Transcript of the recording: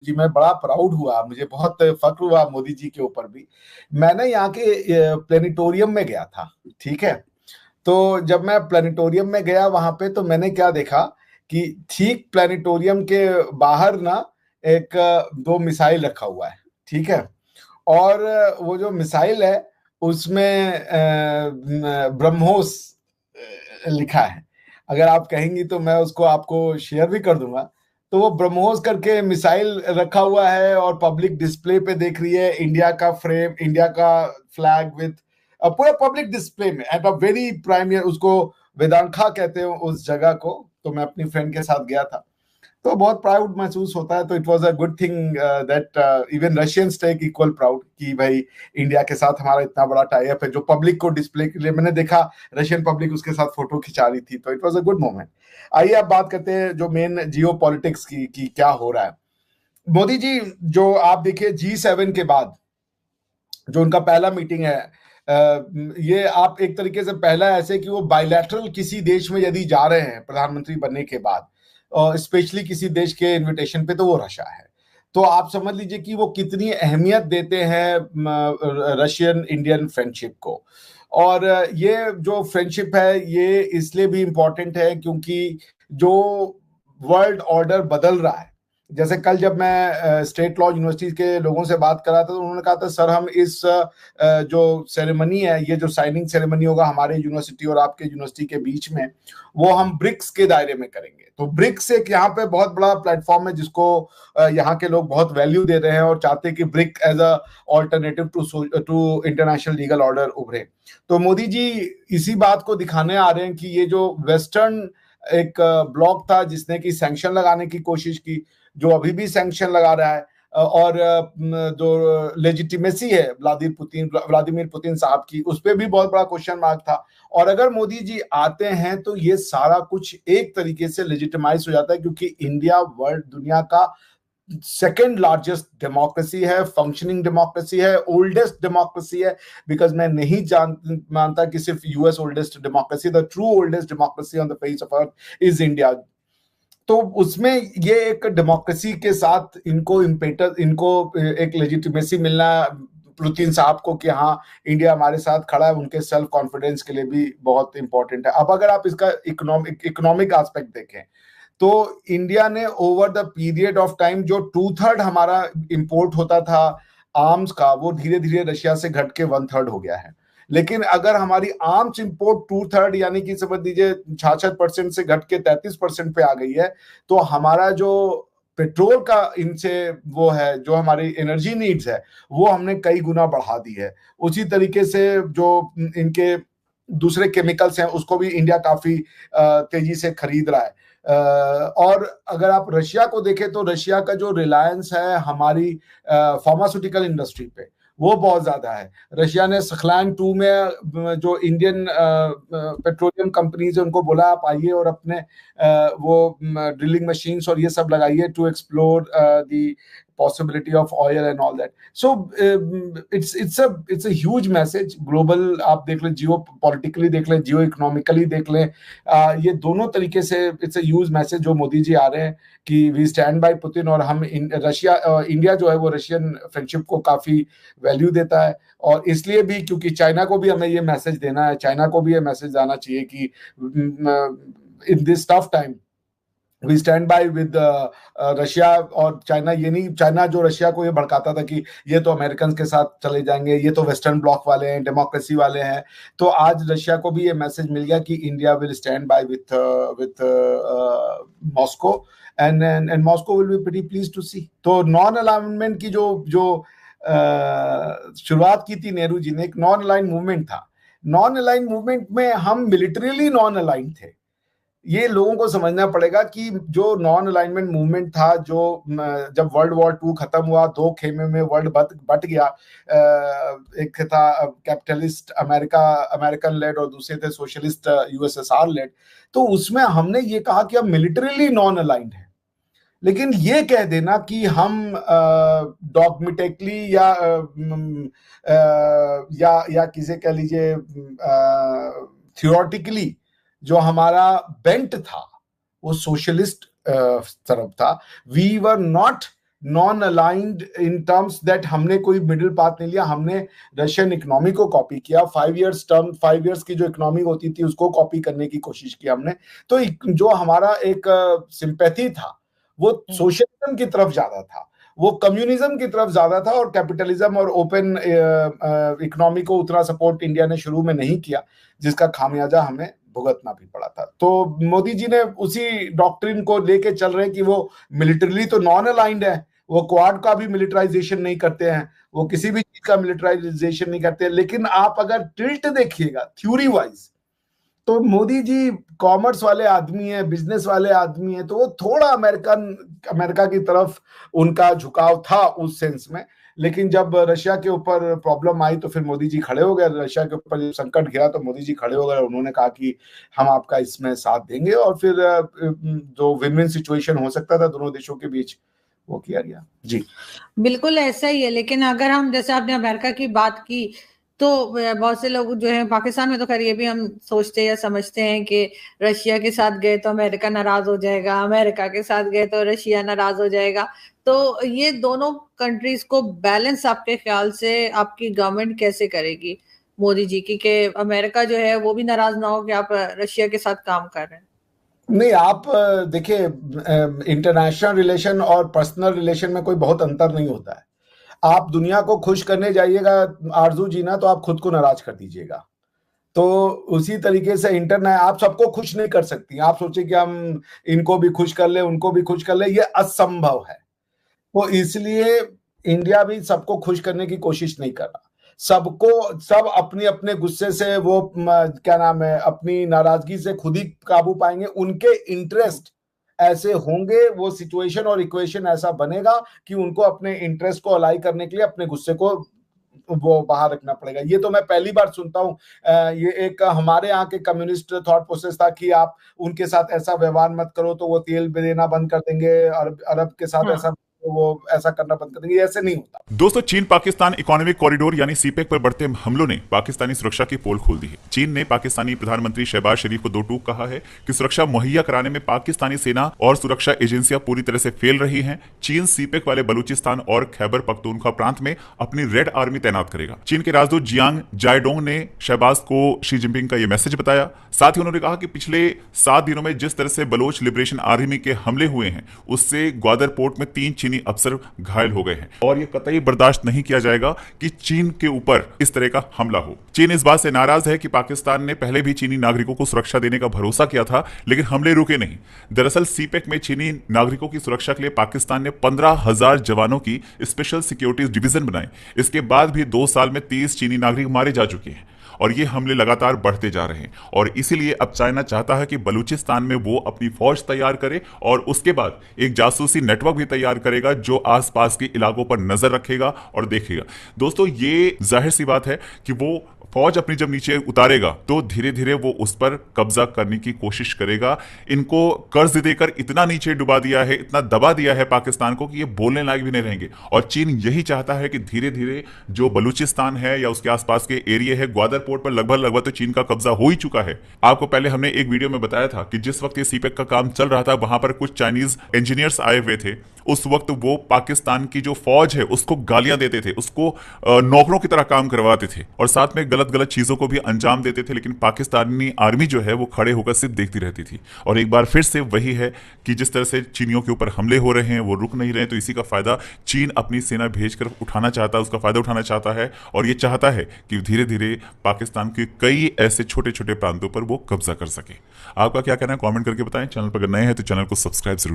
जी, मैं बड़ा प्राउड हुआ, मुझे बहुत फक्र हुआ मोदी जी के ऊपर भी। मैंने यहाँ के प्लेनेटोरियम में गया था, ठीक है। तो जब मैं प्लेनेटोरियम में गया वहां पे, तो मैंने क्या देखा कि ठीक प्लेनेटोरियम के बाहर ना एक दो मिसाइल रखा हुआ है, ठीक है। और वो जो मिसाइल है उसमें ब्रह्मोस लिखा है। अगर आप कहेंगी तो मैं उसको आपको शेयर भी कर दूंगा। तो वो ब्रह्मोस करके मिसाइल रखा हुआ है और पब्लिक डिस्प्ले पे देख रही है, इंडिया का फ्रेम, इंडिया का फ्लैग विथ पूरा पब्लिक डिस्प्ले में एट अ वेरी प्राइम, उसको वेदांखा कहते हैं उस जगह को। तो मैं अपनी फ्रेंड के साथ गया था, तो बहुत प्राउड महसूस होता है। तो it was a good thing that even Russians take equal proud कि भाई इंडिया के साथ हमारा इतना बड़ा टाई अप है, जो पब्लिक को डिस्प्ले के लिए मैंने देखा रशियन पब्लिक उसके साथ फोटो खिंचा रही थी। तो it was a good moment. आइए अब बात करते हैं जो मेन जियो पॉलिटिक्स की कि क्या हो रहा है। मोदी जी, जो आप देखिए G7 के बाद जो उनका पहला मीटिंग है, ये आप एक तरीके से पहला ऐसे कि वो बायलैटरल किसी देश में यदि जा रहे हैं प्रधानमंत्री बनने के बाद, स्पेशली किसी देश के इनविटेशन पे, तो वो रशिया है। तो आप समझ लीजिए कि वो कितनी अहमियत देते हैं रशियन इंडियन फ्रेंडशिप को। और ये जो फ्रेंडशिप है ये इसलिए भी इम्पोर्टेंट है क्योंकि जो वर्ल्ड ऑर्डर बदल रहा है, जैसे कल जब मैं स्टेट लॉ यूनिवर्सिटी के लोगों से बात कर रहा था तो उन्होंने कहा था सर हम इस जो सेरेमनी है, ये जो साइनिंग सेरेमनी होगा हमारे यूनिवर्सिटी और आपके यूनिवर्सिटी के बीच में, वो हम ब्रिक्स के दायरे में करेंगे। तो ब्रिक्स एक यहाँ पे बहुत बड़ा प्लेटफॉर्म है जिसको यहाँ के लोग बहुत वैल्यू दे रहे हैं और चाहते हैं कि BRIC as a alternative to international legal order उभरे। तो मोदी जी इसी बात को दिखाने आ रहे हैं कि ये जो वेस्टर्न एक ब्लॉक था जिसने की सैंक्शन लगाने की कोशिश की, जो अभी भी सैंक्शन लगा रहा है, और जो लेजिटिमेसी है व्लादिमीर पुतिन साहब की, उस पर भी बहुत बड़ा क्वेश्चन मार्क था। और अगर मोदी जी आते हैं तो ये सारा कुछ एक तरीके से लेजिटिमाइज हो जाता है क्योंकि इंडिया वर्ल्ड दुनिया का सेकेंड लार्जेस्ट डेमोक्रेसी है, फंक्शनिंग डेमोक्रेसी है, ओल्डेस्ट डेमोक्रेसी है। बिकॉज मैं नहीं मानता कि सिर्फ US oldest democracy, the true oldest democracy on the face of earth is India. तो उसमें ये एक डेमोक्रेसी के साथ इनको इम्पेटस, इनको एक लेजिटिमेसी मिलना पुतिन साहब को कि हाँ इंडिया हमारे साथ खड़ा है, उनके सेल्फ कॉन्फिडेंस के लिए भी बहुत इंपॉर्टेंट है। अब अगर आप इसका इकोनॉमिक एस्पेक्ट देखें तो इंडिया ने over the period of time जो 2/3 हमारा इंपोर्ट होता था आर्म्स का, वो धीरे धीरे रशिया से घट के 1/3 हो गया है। लेकिन अगर हमारी आर्म्स इंपोर्ट 2/3 यानी कि समझ लीजिए 66% से घट के 33% पे आ गई है, तो हमारा जो पेट्रोल का इनसे वो है, जो हमारी एनर्जी नीड्स है, वो हमने कई गुना बढ़ा दी है। उसी तरीके से जो इनके दूसरे केमिकल्स हैं उसको भी इंडिया काफी तेजी से खरीद रहा है। और अगर आप रशिया को देखें तो रशिया का जो रिलायंस है हमारी फार्मास्यूटिकल इंडस्ट्री पे, वो बहुत ज्यादा है। रशिया ने सखलान 2 में जो इंडियन पेट्रोलियम कंपनीज है उनको बोला आप आइए और अपने वो ड्रिलिंग मशीन्स और ये सब लगाइए to explore the possibility of oil and all that. So it's a huge message global। आप देख लें, जियो पॉलिटिकली देख लें, जियो इकोनॉमिकली देख लें, ये दोनों तरीके से इट्स अ ह्यूज मैसेज जो मोदी जी आ रहे हैं कि वी स्टैंड बाय पुतिन। और हम इंडिया जो है वो रशियन फ्रेंडशिप को काफी वैल्यू देता है। और इसलिए भी क्योंकि चाइना को भी हमें ये मैसेज देना है, चाइना को भी ये मैसेज आना चाहिए कि in this tough time we stand by with Russia. और चाइना ये नहीं, चाइना जो रशिया को ये भड़काता था कि ये तो अमेरिकन के साथ चले जाएंगे, ये तो वेस्टर्न ब्लॉक वाले हैं, डेमोक्रेसी वाले हैं, तो आज रशिया को भी ये मैसेज मिल गया कि India will stand by with Moscow and Moscow will be pretty pleased to see. तो नॉन अलाइनमेंट की जो शुरुआत की थी नेहरू जी ने, एक नॉन अलाइन मूवमेंट था। नॉन अलाइन मूवमेंट में हम मिलिटरीली नॉन अलाइन थे। ये लोगों को समझना पड़ेगा कि जो नॉन अलाइनमेंट मूवमेंट था, जो जब वर्ल्ड वॉर 2 खत्म हुआ, 2 खेमे में वर्ल्ड बट गया, एक था कैपिटलिस्ट अमेरिकन लेड और दूसरे थे सोशलिस्ट यूएसएसआर लेड। तो उसमें हमने ये कहा कि हम मिलिटरीली नॉन अलाइंड हैं। लेकिन ये कह देना कि हम डॉगमेटिकली या किसे कह लीजिए थियोरेटिकली जो हमारा बेंट था वो सोशलिस्ट तरफ था। We were not non aligned in terms that हमने कोई मिडिल पाथ नहीं लिया, हमने रशियन इकोनॉमी को कॉपी किया, 5 इयर्स की जो इकोनॉमी होती थी उसको कॉपी करने की कोशिश की हमने। तो जो हमारा एक सिंपैथी था वो सोशलिज्म की तरफ ज्यादा था, वो कम्युनिज्म की तरफ ज्यादा था, और कैपिटलिज्म और ओपन इकोनॉमी को उतना सपोर्ट इंडिया ने शुरू में नहीं किया, जिसका खामियाजा हमें भुगतना भी पड़ा था। तो मोदी जी ने उसी डॉक्ट्रिन को लेके चल रहे हैं कि वो मिलिटरीली तो नॉन अलाइंड है, वो क्वाड का भी मिलिटराइजेशन नहीं करते हैं, वो किसी भी चीज का मिलिटराइजेशन नहीं करते हैं, लेकिन आप अगर टिल्ट देखिएगा थ्योरी वाइज तो मोदी जी कॉमर्स वाले आदमी है, बिजनेस वाले आदमी है, तो वो थोड़ा अमेरिका की तरफ उनका झुकाव था उस सेंस में। लेकिन जब रशिया के ऊपर प्रॉब्लम आई तो फिर मोदी जी खड़े हो गए, रशिया के ऊपर जब संकट घिरा तो मोदी जी खड़े हो गए, उन्होंने कहा कि हम आपका इसमें साथ देंगे, और फिर जो विन विन सिचुएशन हो सकता था दोनों देशों के बीच वो किया गया। जी बिल्कुल ऐसा ही है। लेकिन अगर हम, जैसे आपने अमेरिका की बात की, तो बहुत से लोग जो है पाकिस्तान में, तो खैर ये भी हम सोचते या समझते हैं कि रशिया के साथ गए तो अमेरिका नाराज हो जाएगा, अमेरिका के साथ गए तो रशिया नाराज हो जाएगा। तो ये दोनों कंट्रीज को बैलेंस आपके ख्याल से आपकी गवर्नमेंट कैसे करेगी मोदी जी की, कि अमेरिका जो है वो भी नाराज ना हो कि आप रशिया के साथ काम कर रहे हैं? नहीं, आप देखिए, इंटरनेशनल रिलेशन और पर्सनल रिलेशन में कोई बहुत अंतर नहीं होता है। आप दुनिया को खुश करने जाइएगा आरजू जीना, तो आप खुद को नाराज कर दीजिएगा। तो उसी तरीके से इंटरनेट, आप सबको खुश नहीं कर सकती। आप सोचे कि हम इनको भी खुश कर ले, उनको भी खुश कर ले, ये असंभव है। तो इसलिए इंडिया भी सबको खुश करने की कोशिश नहीं कर रहा। सब अपने अपने गुस्से से, वो क्या नाम है, अपनी नाराजगी से खुद ही काबू पाएंगे। उनके इंटरेस्ट ऐसे होंगे, वो सिचुएशन और इक्वेशन ऐसा बनेगा कि उनको अपने इंटरेस्ट को अलाई करने के लिए अपने गुस्से को वो बाहर रखना पड़ेगा। ये तो मैं पहली बार सुनता हूँ। ये एक हमारे यहाँ के कम्युनिस्ट थॉट प्रोसेस था कि आप उनके साथ ऐसा व्यवहार मत करो तो वो तेल देना बंद कर देंगे, अरब के साथ ऐसा, वो ऐसा करना बंद कर देंगे। ऐसे नहीं होता। दोस्तों, चीन पाकिस्तान इकोनॉमिक कॉरिडोर यानी सीपेक पर बढ़ते हमलों ने पाकिस्तानी सुरक्षा की पोल खोल दी है। चीन ने पाकिस्तानी प्रधानमंत्री शहबाज शरीफ को दो टूक कहा है कि सुरक्षा मुहैया कराने में पाकिस्तानी सेना और सुरक्षा एजेंसियां पूरी तरह से फेल रही हैं। चीन सीपेक वाले बलूचिस्तान और खैबर पख्तूनख्वा प्रांत में अपनी रेड आर्मी तैनात करेगा। चीन के राजदूत जियांग जायडोंग ने शहबाज को शी जिनपिंग का यह मैसेज बताया। साथ ही उन्होंने कहा कि पिछले 7 दिनों में जिस तरह से बलोच लिबरेशन आर्मी के हमले हुए हैं, उससे ग्वादर पोर्ट में 3 चीनी अफसर घायल हो गए हैं, और यह कतई बर्दाश्त नहीं किया जाएगा कि चीन के ऊपर इस तरह का हमला हो। चीन इस बात से नाराज है कि पाकिस्तान ने पहले भी चीनी नागरिकों को सुरक्षा देने का भरोसा किया था, लेकिन हमले रुके नहीं। दरअसल सीपेक में चीनी नागरिकों की सुरक्षा के लिए पाकिस्तान ने 15,000 जवानों की स्पेशल सिक्योरिटी डिवीजन बनाई। इसके बाद भी 2 साल में 30 चीनी नागरिक मारे जा चुके हैं, और ये हमले लगातार बढ़ते जा रहे हैं। और इसीलिए अब चाइना चाहता है कि बलूचिस्तान में वो अपनी फौज तैयार करे, और उसके बाद एक जासूसी नेटवर्क भी तैयार करेगा जो आसपास के इलाकों पर नजर रखेगा और देखेगा। दोस्तों, ये जाहिर सी बात है कि वो फौज अपनी जब नीचे उतारेगा तो धीरे धीरे वो उस पर कब्जा करने की कोशिश करेगा। इनको कर्ज देकर इतना नीचे डुबा दिया है, इतना दबा दिया है पाकिस्तान को कि ये बोलने लायक भी नहीं रहेंगे। और चीन यही चाहता है कि धीरे धीरे जो बलूचिस्तान है या उसके आसपास के एरिया है, ग्वादर पोर्ट पर लगभग तो चीन का कब्जा हो ही चुका है। आपको पहले हमने एक वीडियो में बताया था कि जिस वक्त ये सीपेक का काम चल रहा था, वहां पर कुछ चाइनीज इंजीनियर्स आए हुए थे। उस वक्त वो पाकिस्तान की जो फौज है उसको गालियां देते थे, उसको नौकरों की तरह काम करवाते थे, और साथ में गलत चीजों को भी अंजाम देते थे। लेकिन पाकिस्तानी आर्मी जो है वो खड़े होकर सिर्फ देखती रहती थी। और एक बार फिर से वही है कि जिस तरह से चीनियों के ऊपर हमले हो रहे हैं वो रुक नहीं रहे, तो इसी का फायदा चीन अपनी सेना भेजकर उठाना चाहता है, उसका फायदा उठाना चाहता है, और ये चाहता है कि धीरे धीरे पाकिस्तान के कई ऐसे छोटे छोटे प्रांतों पर वो कब्जा कर सके। आपका क्या कहना है, कमेंट करके बताएं। चैनल पर अगर नए हैं तो चैनल को सब्सक्राइब जरूर